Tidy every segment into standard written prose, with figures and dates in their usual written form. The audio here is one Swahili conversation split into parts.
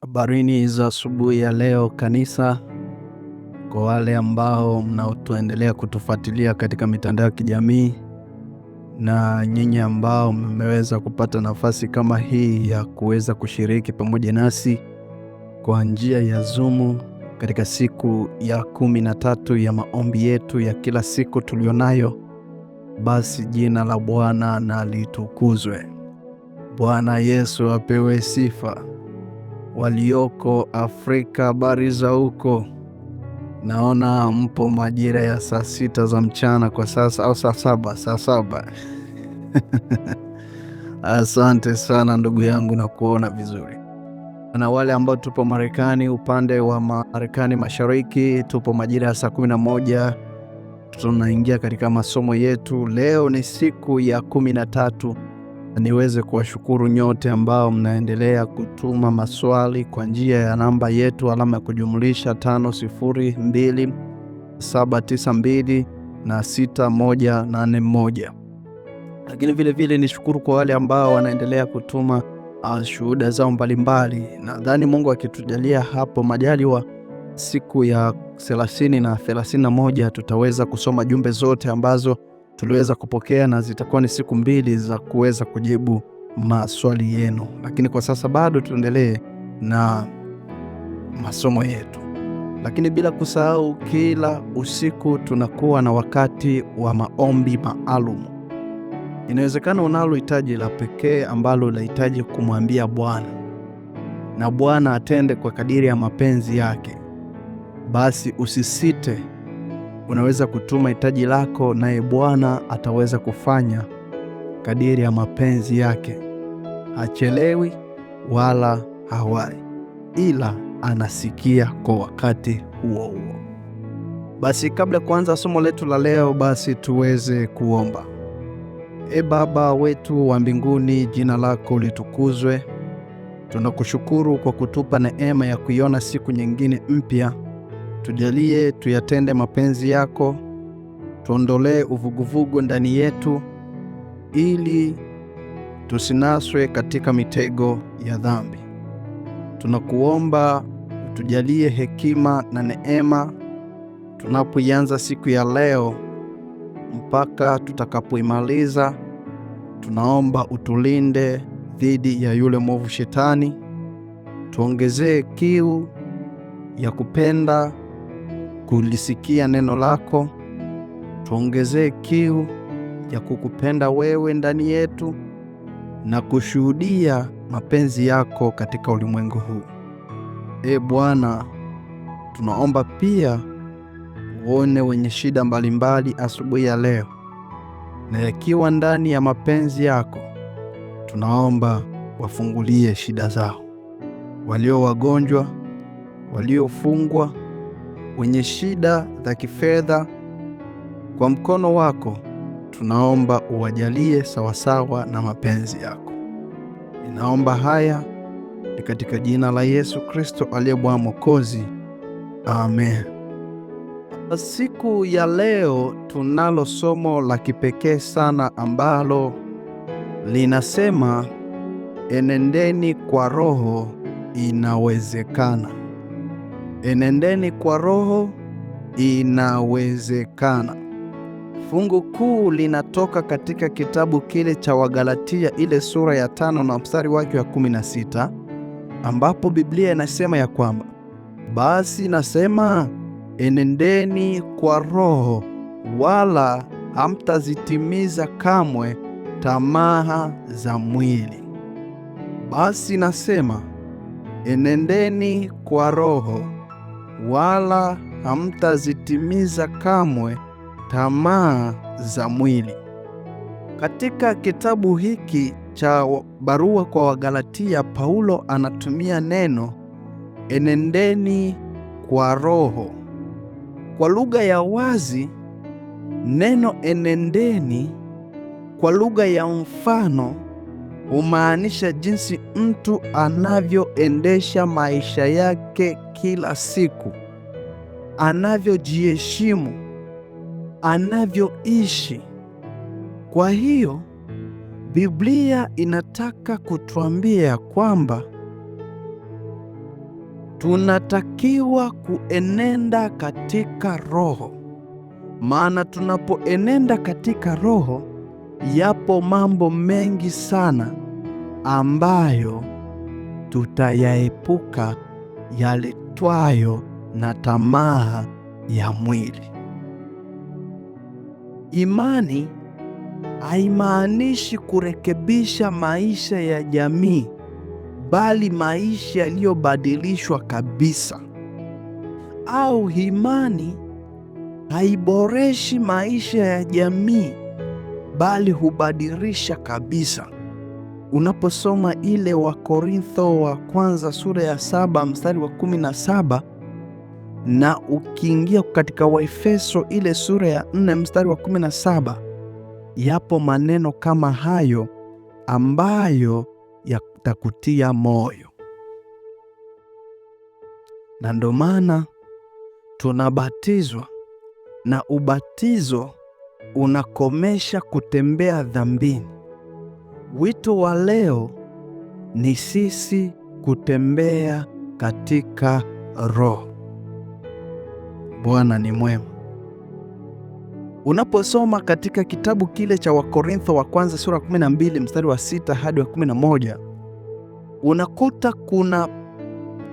Habarini za asubuhi ya leo kanisa, kwa wale ambao mnaotuendelea kutufuatilia katika mitandao ya kijamii na nyinyi ambao mmeweza kupata nafasi kama hii ya kuweza kushiriki pamoja nasi kwa njia ya Zoom katika siku ya 13 ya maombi yetu ya kila siku tulionayo. Basi jina la Bwana na litukuzwe. Bwana Yesu apewe sifa. Walioko Afrika, habari za huko? Naona mpo majira ya saa 6 za mchana kwa sasa, au saa saba. Asante sana ndugu yangu na kuona vizuri. Na wale ambao tupo Marekani, upande wa Marekani Mashariki, tupo majira ya saa 11. Tunaingia katika masomo yetu. Leo ni siku ya 13. Niweze kuwashukuru nyote ambao mnaendelea kutuma maswali kwa njia ya namba yetu alama ya kujumlisha 502-792-6181. Lakini vile vile nishukuru kwa wale ambao wanaendelea kutuma shuhuda zao mbalimbali. Nadhani Mungu akitujalia hapo majaliwa siku ya 30 na 31 tutaweza kusoma jumbe zote ambazo tuliweza kupokea, na zitakuwa ni siku 2 za kuweza kujibu maswali yenu. Lakini kwa sasa bado tuendelee na masomo yetu. Lakini bila kusahau, kila usiku tunakuwa na wakati wa maombi maalum. Inawezekana unalo hitaji la pekee ambalo unahitaji kumwambia Bwana, na Bwana atende kwa kadiri ya mapenzi yake. Basi usisite. Unaweza kutuma hitaji lako, naye Bwana ataweza kufanya kadiri ya mapenzi yake. Hachelewi wala hawai, ila anasikia kwa wakati huo huo. Basi kabla kuanza somo letu la leo, basi tuweze kuomba. Baba wetu wa mbinguni, jina lako litukuzwe. Tunakushukuru kwa kutupa neema ya kuiona siku nyingine mpya. Tujalie tuyatende mapenzi yako, tuondolee uvuguvugu ndani yetu, ili tusinaswe katika mitego ya dhambi. Tunakuomba tujalie hekima na neema tunapoianza siku ya leo mpaka tutakapoimaliza. Tunaomba utulinde dhidi ya yule mwovu Shetani. Tuongezee kiu ya kupenda kulisikia neno lako. Tuongezee kiu ya kukupenda wewe ndani yetu na kushuhudia mapenzi yako katika ulimwengu huu. Bwana, tunaomba pia uone wenye shida mbalimbali asubuhi ya leo, na yakiwa ndani ya mapenzi yako, tunaomba wafungulie shida zao. Walio wagonjwa, waliofungwa, wenye shida za kifedha, kwa mkono wako tunaomba uwajalie sawasawa na mapenzi yako. Ninaomba haya ni katika jina la Yesu Kristo aliye Bwana Mwokozi. Amen. Siku ya leo tunalo somo la kipekee sana ambalo linasema enendeni kwa Roho, inawezekana. Enendeni kwa Roho, inawezekana. Fungu kuu linatoka katika kitabu kile cha Wagalatia, ile sura ya 5 na mstari wake wa 16, ambapo Biblia inasema ya kwamba basi nasema enendeni kwa Roho, wala hamtazitimiza kamwe tamaa za mwili. Basi nasema enendeni kwa Roho, wala hamtazitimiza kamwe tamaa za mwili. Katika kitabu hiki cha barua kwa Wagalatia, Paulo anatumia neno enendeni kwa Roho. Kwa lugha ya wazi, neno enendeni kwa lugha ya mfano humaanisha jinsi mtu anavyoendesha maisha yake kila siku, anavyojiheshimu, anavyoishi. Kwa hiyo Biblia inataka kutuambia kwamba tunatakiwa kuenenda katika Roho, maana tunapoenenda katika Roho, yapo mambo mengi sana ambayo tutayaepuka yaletwayo na tamaa ya mwili. Imani haimaanishi kurekebisha maisha ya jamii, bali maisha yaliyobadilishwa kabisa. Au imani haiboreshi maisha ya jamii, bali hubadilisha kabisa. Unaposoma ile Wakorintho wa kwanza sura ya 7 mstari wa 17 na ukiingia katika Waefeso ile sura ya 4 mstari wa 17, yapo maneno kama hayo ambayo yatakutia moyo. Na ndo maana tunabatizwa, na ubatizo unakomesha kutembea dhambini. Wito wa leo ni sisi kutembea katika Roho. Bwana ni mwema. Unaposoma katika kitabu kile cha Wakorintho wa kwanza sura 12 mstari wa 6 hadi wa 11, unakuta kuna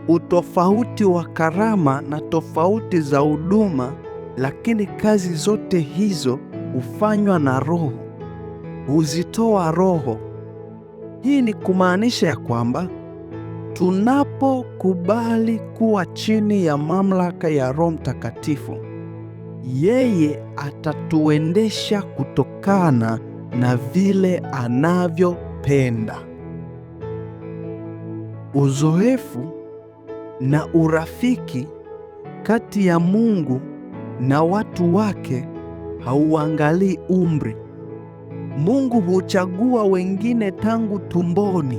utofauti wa karama na tofauti za huduma, lakini kazi zote hizo hufanywa na Roho, huzitoa Roho. Hii ni kumaanisha ya kwamba tunapokubali kuwa chini ya mamlaka ya Roho Mtakatifu, yeye atatuendesha kutokana na vile anavyopenda. Uzoefu na urafiki kati ya Mungu na watu wake hauangalii umri. Mungu huchagua wengine tangu tumboni,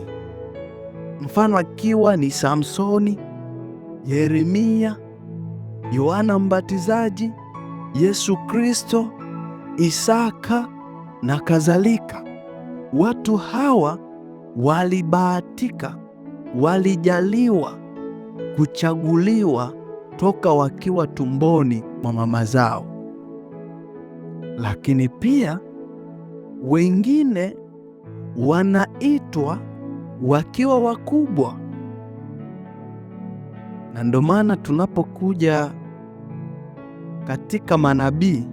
mfano akiwa ni Samsoni, Yeremia, Yohana Mbatizaji, Yesu Kristo, Isaka na kadhalika. Watu hawa walibahatika, walijaliwa kuchaguliwa toka wakiwa tumboni mwa mama zao. Lakini pia wengine wanaitwa wakiwa wakubwa. Na ndo maana tunapokuja katika manabii,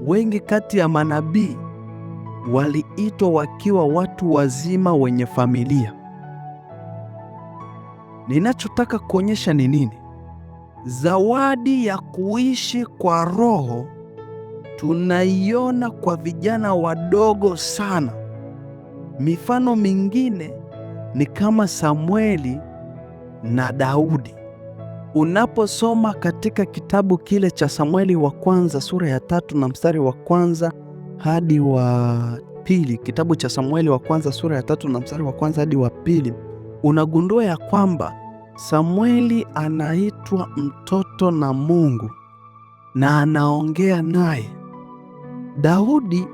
wengi kati ya manabii waliitwa wakiwa watu wazima wenye familia. Ninachotaka kuonyesha ni nini? Zawadi ya kuishi kwa Roho tunaiona kwa vijana wadogo sana. Mifano mingine ni kama Samueli na Daudi. Unaposoma katika kitabu kile cha Samueli wa kwanza sura ya 3 na mstari wa kwanza hadi wa pili, kitabu cha Samueli wa kwanza sura ya 3 na mstari wa kwanza hadi wa pili, unagundua ya kwamba Samueli anaitwa mtoto na Mungu na anaongea naye. Daudi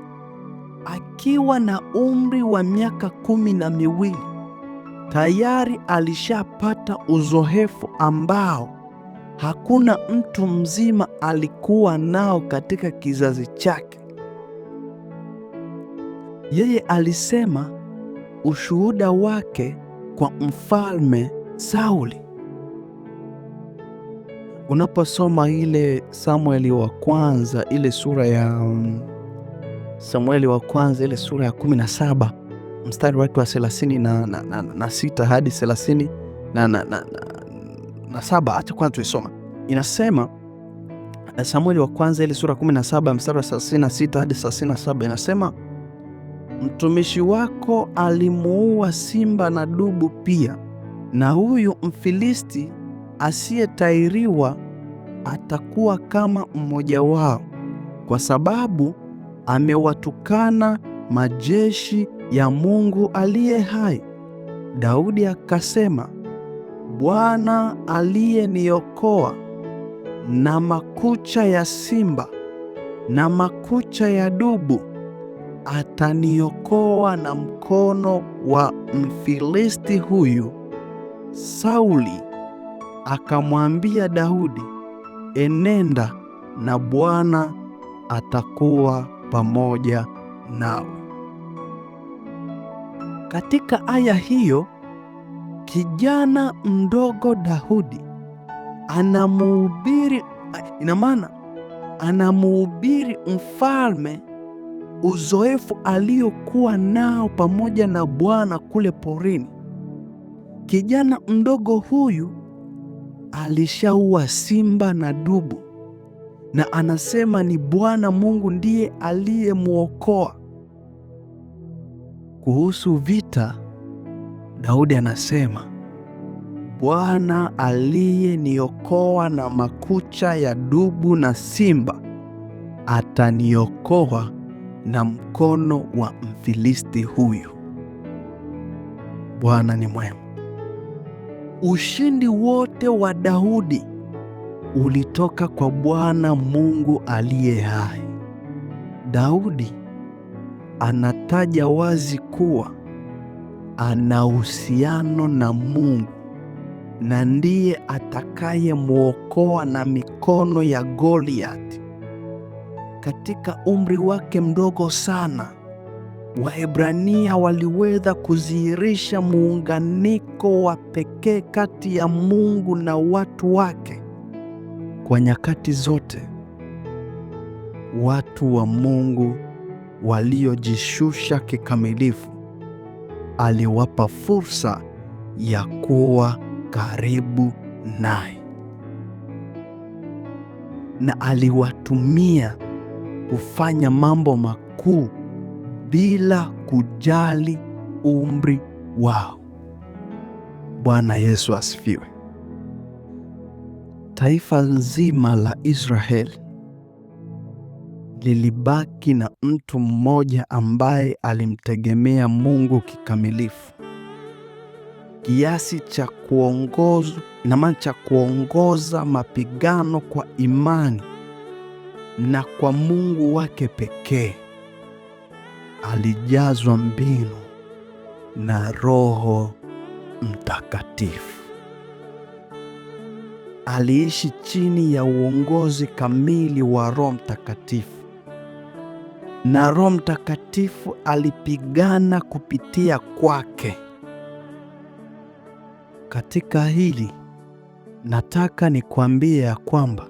akiwa na umri wa miaka 12 tayari alishapata uzoefu ambao hakuna mtu mzima alikuwa nao katika kizazi chake. Yeye alisema ushuhuda wake kwa mfalme Sauli. Unaposoma ile Samueli wa kwanza ile sura ya Samueli wa kwanza ile sura ya 17 mstari wake wa 36 hadi 37, acha kwanza tuisoma. Inasema Samueli wa kwanza ile sura 17 mstari wa 36 hadi 37, inasema mtumishi wako alimuua simba na dubu pia, na huyu Mfilisti asiyetairiwa atakuwa kama mmoja wao, kwa sababu amewatukana majeshi ya Mungu aliye hai. Daudi akasema, Bwana aliyeniokoa na makucha ya simba na makucha ya dubu ataniokoa na mkono wa Mfilisti huyu. Sauli akamwambia Daudi, enenda na Bwana atakuwa pamoja nawe. Katika aya hiyo, kijana mdogo Daudi anamuhubiri mfalme uzoefu aliokuwa nao pamoja na Bwana kule porini. Kijana mdogo huyu alishaua simba na dubu, na anasema ni Bwana Mungu ndiye aliyemuokoa. Kuhusu vita, Daudi anasema, Bwana aliyeniokoa na makucha ya dubu na simba ataniokoa na mkono wa Mfilisti huyu. Bwana ni mwema. Ushindi wote wa Daudi ulitoka kwa Bwana Mungu aliye hai. Daudi anataja wazi kuwa ana uhusiano na Mungu na ndiye atakayemwokoa na mikono ya Goliathi. Katika umri wake mdogo sana, Waebrania waliweza kudhihirisha muunganiko wa pekee kati ya Mungu na watu wake. Kwa nyakati zote, watu wa Mungu waliojishusha kikamilifu aliwapa fursa ya kuwa karibu naye, na aliwatumia kufanya mambo makuu bila kujali umri wao. Bwana Yesu asifiwe. Taifa nzima la Israeli lilibaki na mtu mmoja ambaye alimtegemea Mungu kikamilifu, kiasi cha kuongoza mapigano kwa imani na kwa Mungu wake pekee. Alijazwa mbinu na Roho Mtakatifu. Aliishi chini ya uongozi kamili wa Roho Mtakatifu, na Roho Mtakatifu alipigana kupitia kwake. Katika hili nataka nikwambie ya kwamba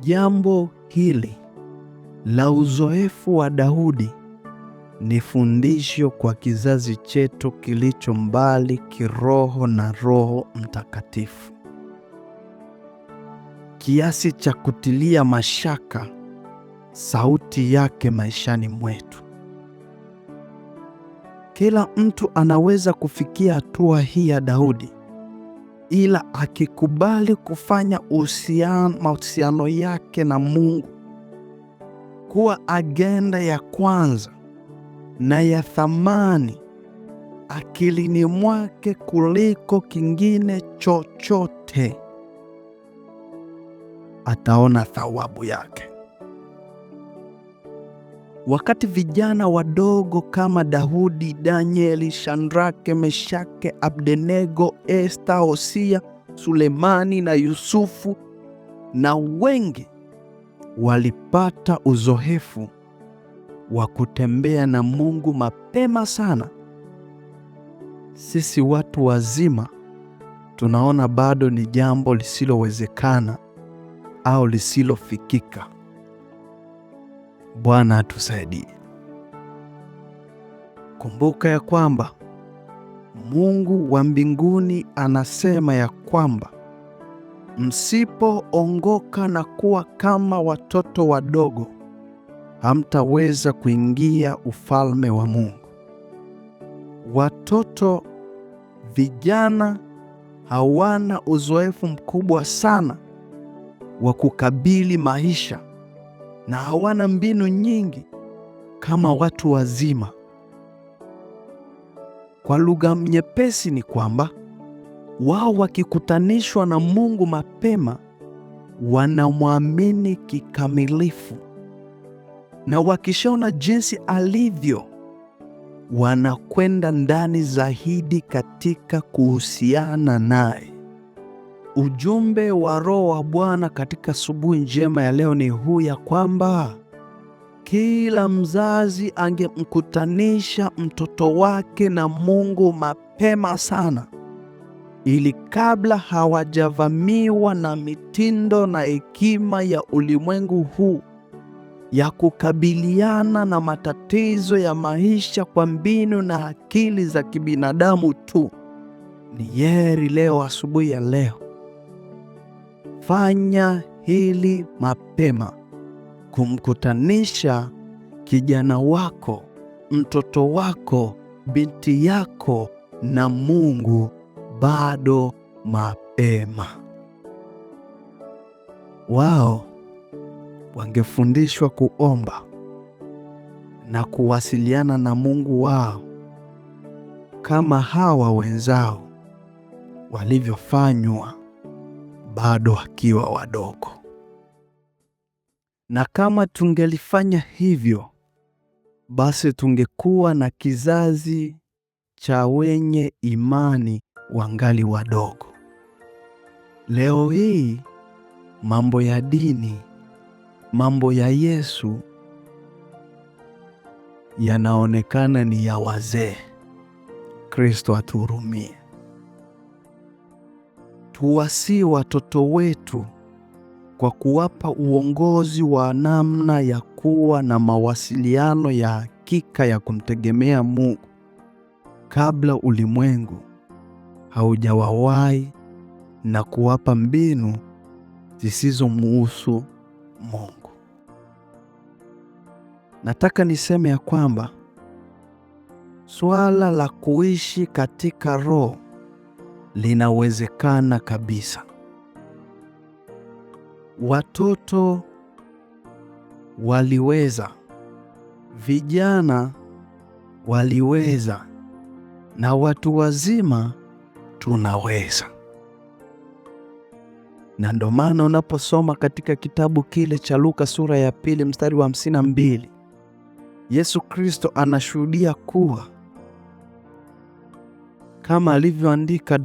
jambo hili la uzoefu wa Daudi ni fundisho kwa kizazi chetu kilicho mbali kiroho na Roho Mtakatifu, kiasi cha kutilia mashaka sauti yake maishani mwetu. Kila mtu anaweza kufikia hatua hii ya Daudi, ila akikubali kufanya mahusiano yake na Mungu kuwa agenda ya kwanza na ya thamani akilini mwake kuliko kingine chochote, ataona thawabu yake. Wakati vijana wadogo kama Daudi, Danieli, Shadrake, Meshake, Abednego, Esta, Hosea, Sulemani na Yusufu na wengi walipata uzoefu wa kutembea na Mungu mapema sana, sisi watu wazima tunaona bado ni jambo lisilowezekana au lisilofikika. Bwana atusaidie. Kumbuka ya kwamba Mungu wa mbinguni anasema ya kwamba msipoongoka na kuwa kama watoto wadogo, hamtaweza kuingia ufalme wa Mungu. Watoto vijana hawana uzoefu mkubwa sana wa kukabili maisha na hawana mbinu nyingi kama watu wazima. Kwa lugha nyepesi ni kwamba wao wakikutanishwa na Mungu mapema, wanamwamini kikamilifu, na wakishaona jinsi alivyo, wanakwenda ndani zaidi katika kuhusiana naye. Ujumbe wa Roho wa Bwana katika asubuhi njema ya leo ni huu, ya kwamba kila mzazi angemkutanisha mtoto wake na Mungu mapema sana, ili kabla hawajavamiwa na mitindo na hekima ya ulimwengu huu ya kukabiliana na matatizo ya maisha kwa mbinu na akili za kibinadamu tu. Ni heri leo, asubuhi ya leo, fanya hili mapema, kumkutanisha kijana wako, mtoto wako, binti yako na Mungu bado mapema. Wao wangefundishwa kuomba na kuwasiliana na Mungu wao kama hawa wenzao walivyofanywa bado wakiwa wadogo. Na kama tungelifanya hivyo, basi tungekuwa na kizazi cha wenye imani wangali wadogo. Leo hii mambo ya dini, mambo ya Yesu yanaonekana ni ya wazee. Kristo atuhurumie. Tuwasi watoto wetu kwa kuwapa uongozi wa namna ya kuwa na mawasiliano ya hakika ya kumtegemea Mungu kabla ulimwengu haujawawahi, na kuwapa mbinu zisizomuhusu Mungu. Nataka niseme ya kwamba swala la kuishi katika Roho linawezekana kabisa. Watoto waliweza, vijana waliweza, na watu wazima tunaweza. Na ndo maana unaposoma katika kitabu kile cha Luka sura ya 2 mstari wa 52, Yesu Kristo anashuhudia kuwa, kama alivyoandika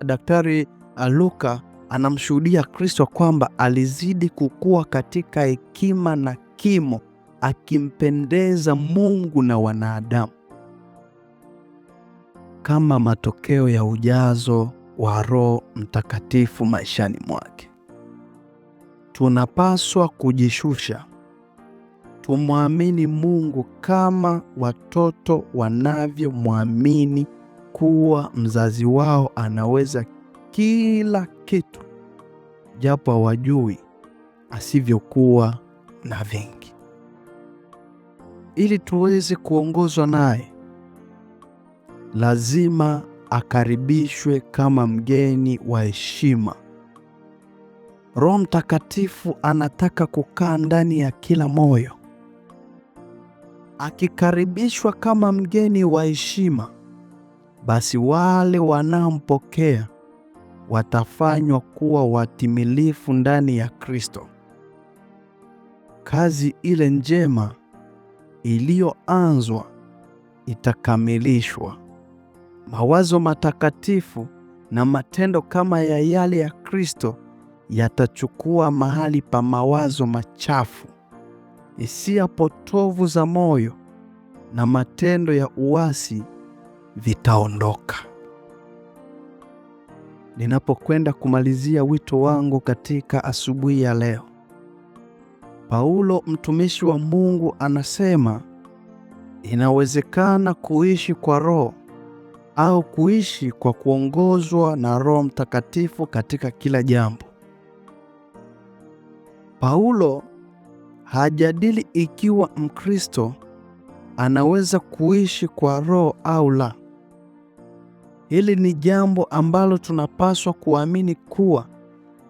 Daktari Luka, anamshuhudia Kristo kwamba alizidi kukua katika hekima na kimo, akimpendeza Mungu na wanadamu, kama matokeo ya ujazo wa Roho Mtakatifu maishani mwake. Tunapaswa kujishusha, tumwamini Mungu kama watoto wanavyomwamini kuwa mzazi wao anaweza kila kitu, japo hawajui asivyokuwa na vingi. Ili tuweze kuongozwa naye, lazima akaribishwe kama mgeni wa heshima. Roho Mtakatifu anataka kukaa ndani ya kila moyo. Akikaribishwa kama mgeni wa heshima, basi wale wanaompokea watafanywa kuwa watimilifu ndani ya Kristo. Kazi ile njema iliyoanzwa itakamilishwa. Mawazo matakatifu na matendo kama ya yale ya Kristo yatachukua mahali pa mawazo machafu, hisia potovu za moyo, na matendo ya uasi vitaondoka. Ninapokwenda kumalizia wito wangu katika asubuhi ya leo, Paulo mtumishi wa Mungu anasema inawezekana kuishi kwa Roho au kuishi kwa kuongozwa na Roho Mtakatifu katika kila jambo. Paulo hajadili ikiwa Mkristo anaweza kuishi kwa Roho au la. Hili ni jambo ambalo tunapaswa kuamini kuwa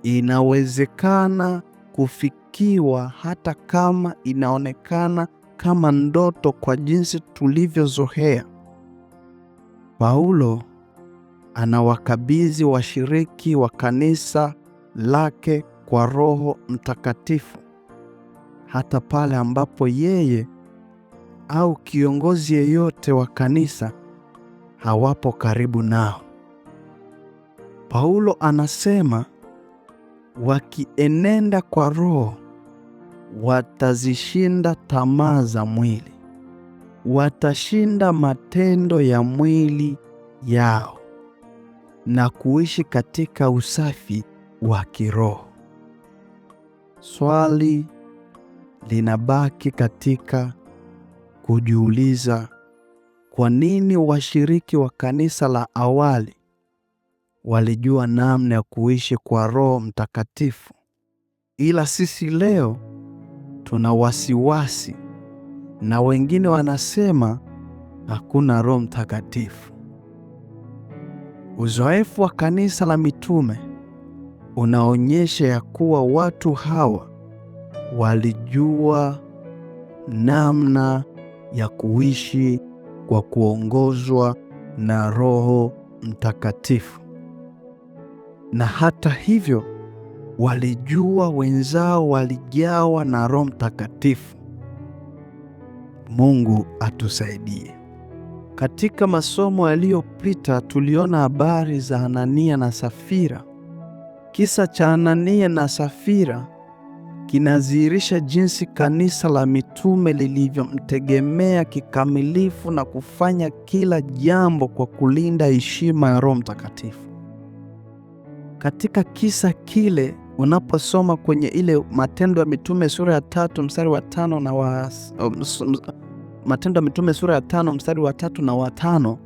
inawezekana kufikiwa, hata kama inaonekana kama ndoto kwa jinsi tulivyozoea. Paulo anawakabidhi washiriki wa kanisa lake kwa Roho Mtakatifu, hata pale ambapo yeye au kiongozi yeyote wa kanisa hawapo karibu nao. Paulo anasema wakienenda kwa Roho watazishinda tamaa za mwili, watashinda matendo ya mwili yao na kuishi katika usafi wa kiroho. Swali linabaki katika kujiuliza, kwa nini washiriki wa kanisa la awali walijua namna ya kuishi kwa Roho Mtakatifu, ila sisi leo tuna wasiwasi na wengine wanasema hakuna Roho Mtakatifu? Uzoefu wa kanisa la mitume unaonyesha ya kuwa watu hawa walijua namna ya kuishi kwa kuongozwa na Roho Mtakatifu. Na hata hivyo walijua wenzao walijawa na Roho Mtakatifu. Mungu atusaidie. Katika masomo yaliyopita tuliona habari za Anania na Safira. Kisa cha Anania na Safira kinadhihirisha jinsi kanisa la mitume lilivyomtegemea kikamilifu na kufanya kila jambo kwa kulinda heshima ya Roho Mtakatifu. Katika kisa kile, unaposoma kwenye ile Matendo ya Mitume sura ya 3 mstari wa 5 na Matendo ya Mitume sura ya 5 mstari wa 3 na wa 5,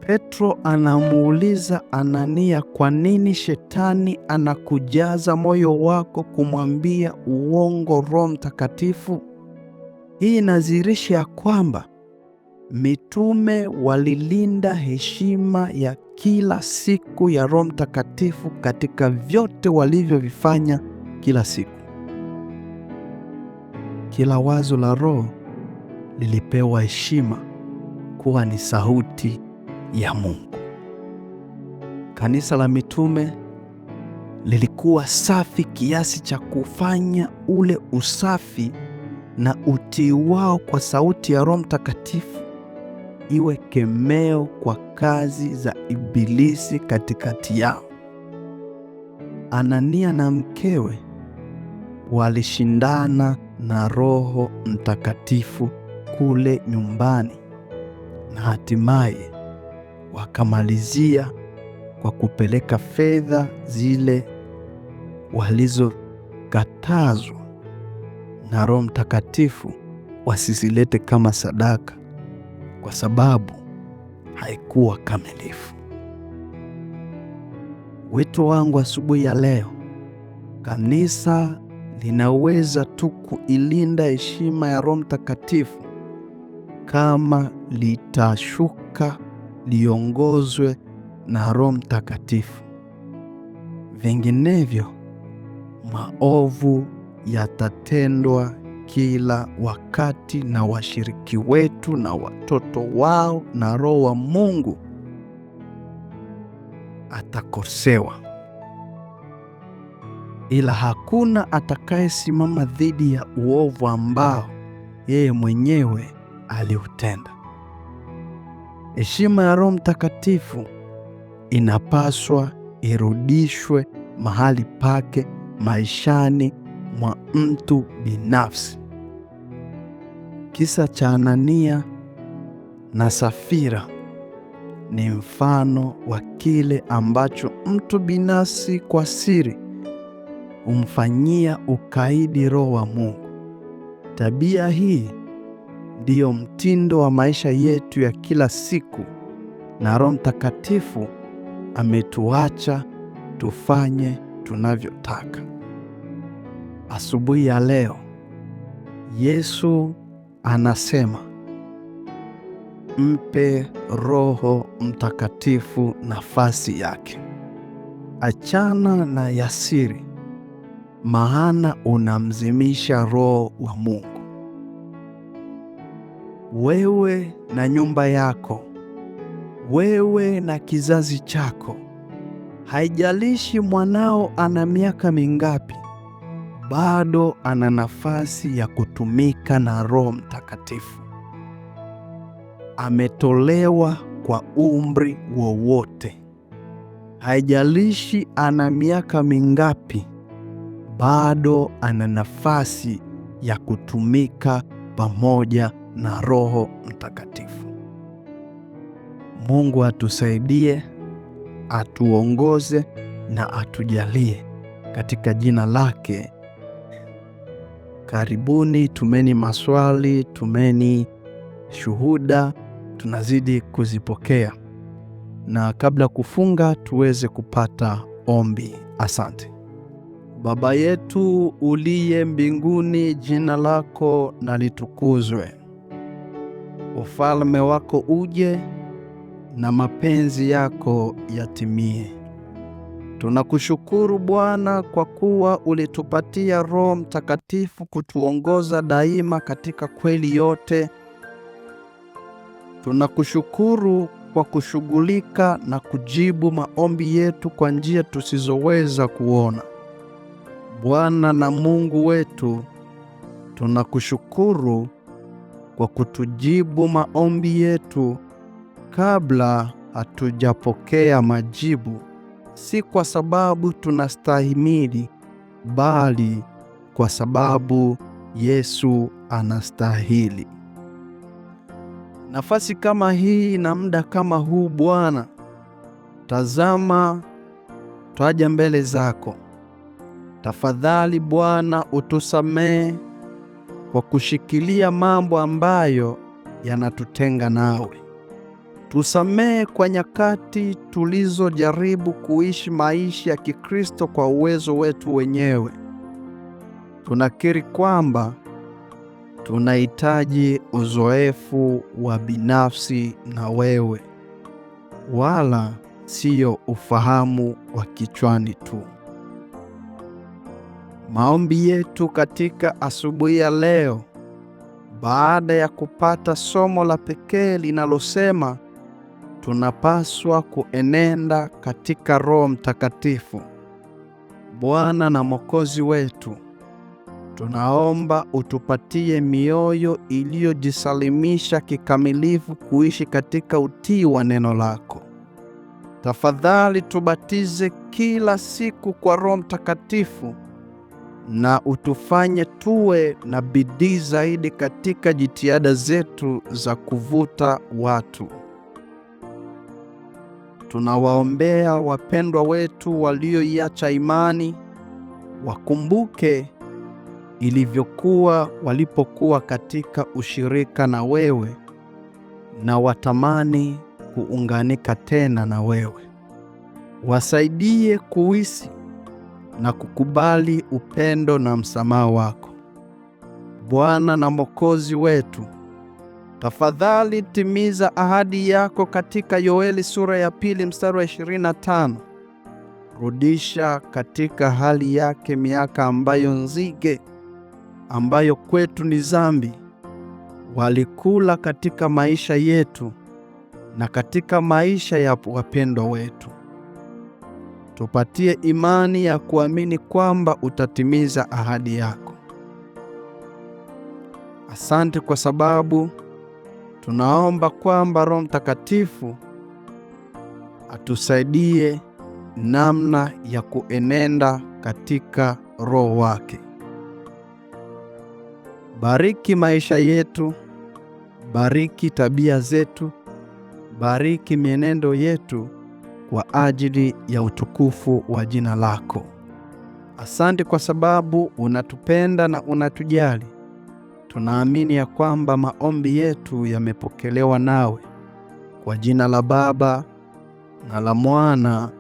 Petro anamuuliza Anania, kwa nini shetani anakujaza moyo wako kumwambia uongo Roho Mtakatifu? Hii inadhihirisha ya kwamba mitume walilinda heshima ya kila siku ya Roho Mtakatifu katika vyote walivyovifanya kila siku. Kila wazo la Roho lilipewa heshima kuwa ni sauti ya Mungu. Kanisa la mitume lilikuwa safi kiasi cha kufanya ule usafi na utii wao kwa sauti ya Roho Mtakatifu iwe kemeo kwa kazi za Ibilisi katikati yao. Anania na mkewe walishindana na Roho Mtakatifu kule nyumbani na hatimaye wakamalizia kwa kupeleka fedha zile walizokatazwa na Roho Mtakatifu wasizilete kama sadaka kwa sababu haikuwa kamilifu. Wito wangu asubuhi ya leo, kanisa linaweza tu kuilinda heshima ya Roho Mtakatifu kama litashuka liongozwe na Roho Mtakatifu. Vinginevyo maovu yatatendwa kila wakati na washiriki wetu na watoto wao, na Roho wa Mungu atakosewa. Ila hakuna atakayesimama dhidi ya uovu ambao yeye mwenyewe aliutenda. Heshima ya Roho Mtakatifu inapaswa irudishwe mahali pake maishani mwa mtu binafsi. Kisa cha Anania na Safira ni mfano wa kile ambacho mtu binafsi kwa siri humfanyia ukaidi Roho wa Mungu. Tabia hii ndiyo mtindo wa maisha yetu ya kila siku, na Roho Mtakatifu ametuacha tufanye tunavyotaka. Asubuhi ya leo, Yesu anasema, mpe Roho Mtakatifu nafasi yake. Achana na yasiri, maana unamzimisha Roho wa Mungu. Wewe na nyumba yako, wewe na kizazi chako, haijalishi mwanao ana miaka mingapi, bado ana nafasi ya kutumika na Roho Mtakatifu. Ametolewa kwa umri wowote. Haijalishi ana miaka mingapi, bado ana nafasi ya kutumika pamoja na Roho Mtakatifu. Mungu atusaidie, atuongoze na atujalie katika jina lake. Karibuni, tumeni maswali, tumeni shuhuda, tunazidi kuzipokea. Na kabla kufunga tuweze kupata ombi. Asante. Baba yetu uliye mbinguni, jina lako na litukuzwe. Ufalme wako uje na mapenzi yako yatimie. Tunakushukuru Bwana kwa kuwa ulitupatia Roho Mtakatifu kutuongoza daima katika kweli yote. Tunakushukuru kwa kushughulika na kujibu maombi yetu kwa njia tusizoweza kuona. Bwana na Mungu wetu, tunakushukuru kwa kutujibu maombi yetu kabla hatujapokea majibu, si kwa sababu tunastahimili, bali kwa sababu Yesu anastahili. Nafasi kama hii na muda kama huu Bwana, tazama twaja mbele zako. Tafadhali Bwana, utusamehe kwa kushikilia mambo ambayo yanatutenga nawe. Tusamehe kwa nyakati tulizojaribu kuishi maisha ya Kikristo kwa uwezo wetu wenyewe. Tunakiri kwamba tunahitaji uzoefu wa binafsi na wewe, wala sio ufahamu wa kichwani tu. Maombi yetu katika asubuhi ya leo, baada ya kupata somo la pekee linalosema tunapaswa kuenenda katika Roho Mtakatifu, Bwana na Mwokozi wetu, tunaomba utupatie mioyo iliyojisalimisha kikamilifu kuishi katika utii wa neno lako. Tafadhali tubatize kila siku kwa Roho Mtakatifu na utufanye tuwe na bidii zaidi katika jitihada zetu za kuvuta watu. Tunawaombea wapendwa wetu walioiacha imani, wakumbuke ilivyokuwa walipokuwa katika ushirika na wewe, na watamani kuunganika tena na wewe. Wasaidie kuhisi na kukubali upendo na msamaha wako. Bwana na Mwokozi wetu, tafadhali timiza ahadi yako katika Yoeli sura ya 2 mstari wa 25. Rudisha katika hali yake miaka ambayo nzige, ambayo kwetu ni dhambi, walikula katika maisha yetu na katika maisha ya wapendwa wetu. Tupatie imani ya kuamini kwamba utatimiza ahadi yako. Asante kwa sababu tunaomba kwamba Roho Mtakatifu atusaidie namna ya kuenenda katika Roho wake. Bariki maisha yetu, bariki tabia zetu, bariki mienendo yetu kwa ajili ya utukufu wa jina lako. Asante kwa sababu unatupenda na unatujali. Tunaamini ya kwamba maombi yetu yamepokelewa nawe, kwa jina la Baba na la Mwana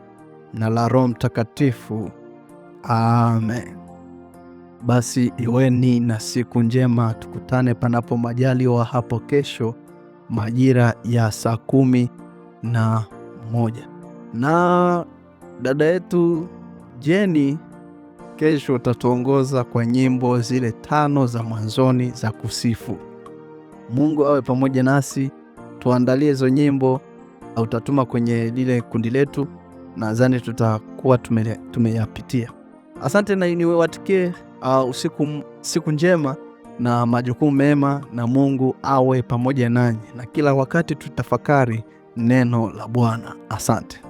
na la Roho Mtakatifu. Amen. Basi iweni na siku njema. Tukutane panapo majaliwa hapo kesho majira ya saa 11. Na dada yetu Jenny kesho utatuongoza kwa nyimbo zile 5 za mwanzoni za kusifu. Mungu awe pamoja nasi. Tuandalie hizo nyimbo au utatuma kwenye lile kundi letu, nadhani tutakuwa tumeyapitia. Asante na niwatakie siku njema na majukumu mema, na Mungu awe pamoja nanyi na kila wakati tutafakari neno la Bwana. Asante.